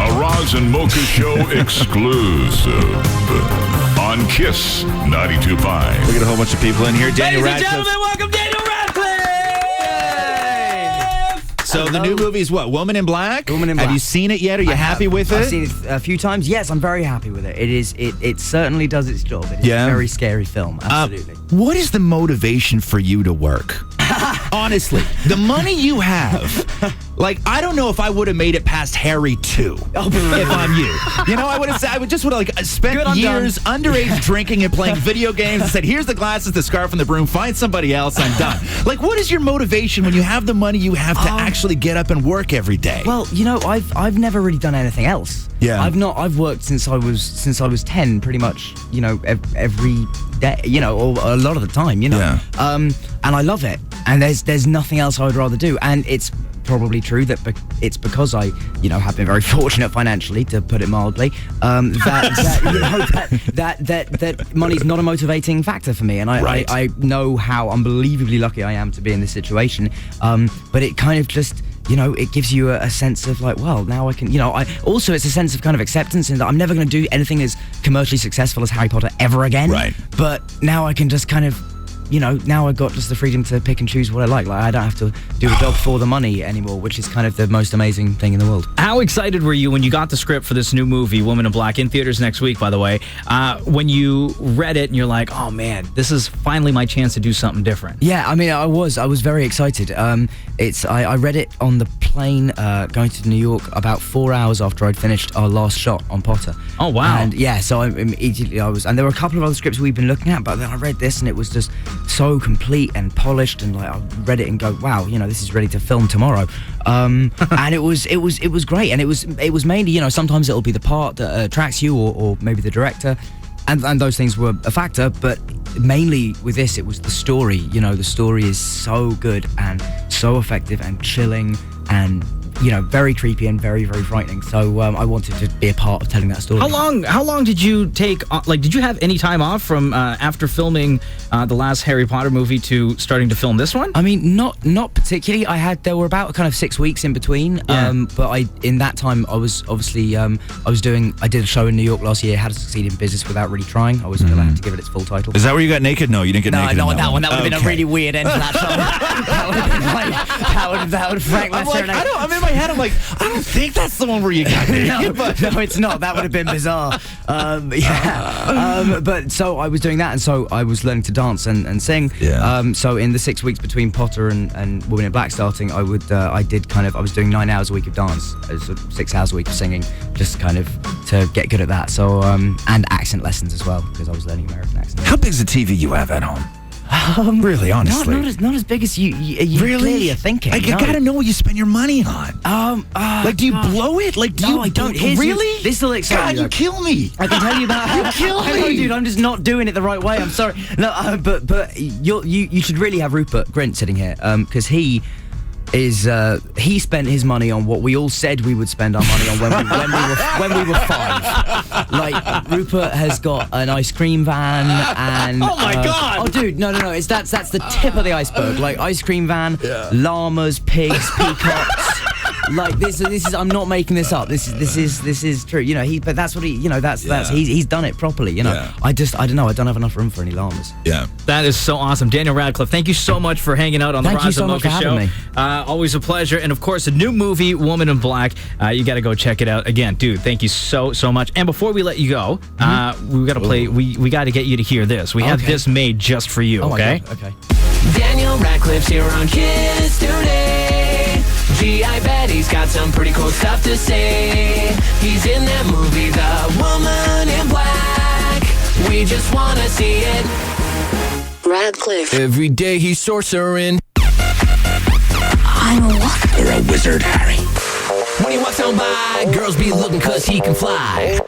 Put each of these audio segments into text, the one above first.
A Roz and Mocha Show exclusive on Kiss 92.5. We got a whole bunch of people in here. Daniel Ladies Radcliffe. and gentlemen, welcome Daniel Radcliffe! So the new movie is what? Woman in Black? Woman in Black. Have you seen it yet? Are you happy with it? I've seen it a few times. Yes, I'm very happy with it. It certainly does its job. It is a very scary film. Absolutely. What is the motivation for you to work? Honestly, the money you have, like, I don't know if I would have made it past Harry 2 if I'm you. You know, I would have like spent years underage drinking and playing video games and said, here's the glasses, the scarf, and the broom. Find somebody else. I'm done. Like, what is your motivation when you have the money you have to actually get up and work every day? Well, you know, I've never really done anything else. Yeah. I've worked since I was 10, pretty much. You know, every day. You know, or a lot of the time. You know. Yeah. And I love it. And there's nothing else I would rather do. And it's probably true that it's because I, you know, have been very fortunate financially, to put it mildly, that money's not a motivating factor for me. And I know how unbelievably lucky I am to be in this situation. But it kind of just, you know, it gives you a sense of like, well, now I can, you know, also it's a sense of kind of acceptance in that I'm never going to do anything as commercially successful as Harry Potter ever again. Right. But now I can just kind of, you know, now I've got just the freedom to pick and choose what I like. Like, I don't have to do a job for the money anymore, which is kind of the most amazing thing in the world. How excited were you when you got the script for this new movie, Woman in Black, in theaters next week, by the way, when you read it and you're like, oh man, this is finally my chance to do something different? Yeah, I mean, I was very excited. I read it on the plane going to New York about 4 hours after I'd finished our last shot on Potter. Oh, wow. And yeah, so immediately and there were a couple of other scripts we've been looking at, but then I read this and it was just so complete and polished, and like I read it and go, wow, you know, this is ready to film tomorrow. And it was great, and it was mainly, you know, sometimes it'll be the part that attracts you, or maybe the director, and those things were a factor, but mainly with this it was the story. You know, the story is so good and so effective and chilling and, you know, very creepy and very, very frightening. So I wanted to be a part of telling that story. How long did you take, like, did you have any time off from after filming the last Harry Potter movie to starting to film this one? I mean, not particularly. There were about kind of 6 weeks in between. Yeah. But in that time, I was obviously, I did a show in New York last year, How to Succeed in Business Without Really Trying. I had to give it its full title. Is that where you got naked? No, you didn't get naked. No, in that one. That would have been a really weird end to that show. that would Frank Lester. I'm in my head, I'm like, I don't think that's the one where you got naked. No, it's not. That would have been bizarre. But so I was doing that, and so I was learning to dance and sing. Yeah. So in the 6 weeks between Potter and Woman in Black starting, I was doing 9 hours a week of dance, 6 hours a week of singing, just kind of to get good at that. So and accent lessons as well, because I was learning American accent. How big's the TV you have at home? Really, honestly. Not as big as you really clearly are thinking. Like, you gotta know what you spend your money on. Like, do you blow it? Like, do you? I don't. Really? This will excite God, you kill me. I can tell you that. You kill me. I know, dude. I'm just not doing it the right way. I'm sorry. No, but you should really have Rupert Grint sitting here, because he spent his money on what we all said we would spend our money on when we were 5. Like, Rupert has got an ice cream van and oh my God! Oh, dude, no, that's the tip of the iceberg. Like, ice cream van, llamas, pigs, peacocks. Like, this is. I'm not making this up. This is true. You know, but that's what he. You know, he's done it properly. You know, I don't know. I don't have enough room for any llamas. Yeah, that is so awesome, Daniel Radcliffe. Thank you so much for hanging out on the Roz Mocha Show. Always a pleasure, and of course, a new movie, Woman in Black. You got to go check it out. Again, dude, thank you so much. And before we let you go, we got to play. We got to get you to hear this. We have this made just for you. Oh, okay. Okay. Daniel Radcliffe's here on Kiss today. Gee, I bet he's got some pretty cool stuff to say. He's in that movie, The Woman in Black. We just want to see it. Radcliffe. Every day he's sorcering. I'm a what? You're a wizard, Harry. When he walks on by, girls be looking cause he can fly.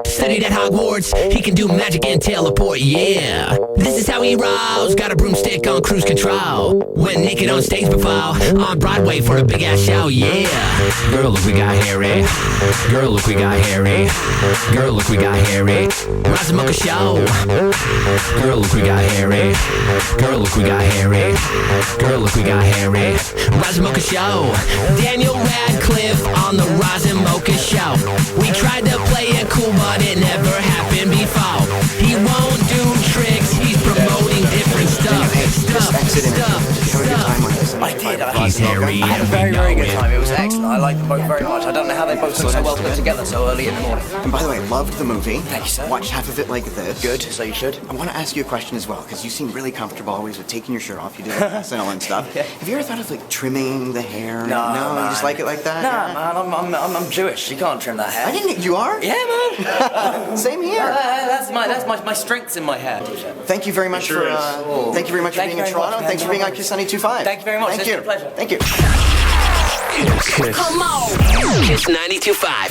Studied at Hogwarts, he can do magic and teleport, yeah. This is how he rolls, got a broomstick on cruise control. Went naked on stage before, on Broadway for a big ass show, yeah. Girl, look, we got Harry. Girl, look, we got Harry. Girl, look, we got Harry. Roz Mocha Show. Girl, look, we got Harry. Girl, look, we got Harry. Girl, look, we got Harry. Roz Mocha Show. Daniel Radcliffe on the Roz Mocha Show. We tried to play it cool, but it never happened before. He won't do tricks, he's promoting different stuff. I did. He's Harry. I had a very, very good time. It was excellent. I liked them both very much. I don't know how they both look so well put together so early in the morning. And by the way, loved the movie. Thank you, sir. Watched half of it like this. Good, so you should. I want to ask you a question as well, because you seem really comfortable always with taking your shirt off. You do that SNL and stuff. Yeah. Have you ever thought of like trimming the hair? No, you just like it like that? Nah, man, I'm Jewish. You can't trim that hair. I didn't. You are? Yeah, man. Same here. That's my strengths in my hair. Thank you very much for being in Toronto. Thanks for being on Kiss 92.5. Thank you very much. Thank It's you. been a pleasure. Thank you. Come on. Kiss 92.5.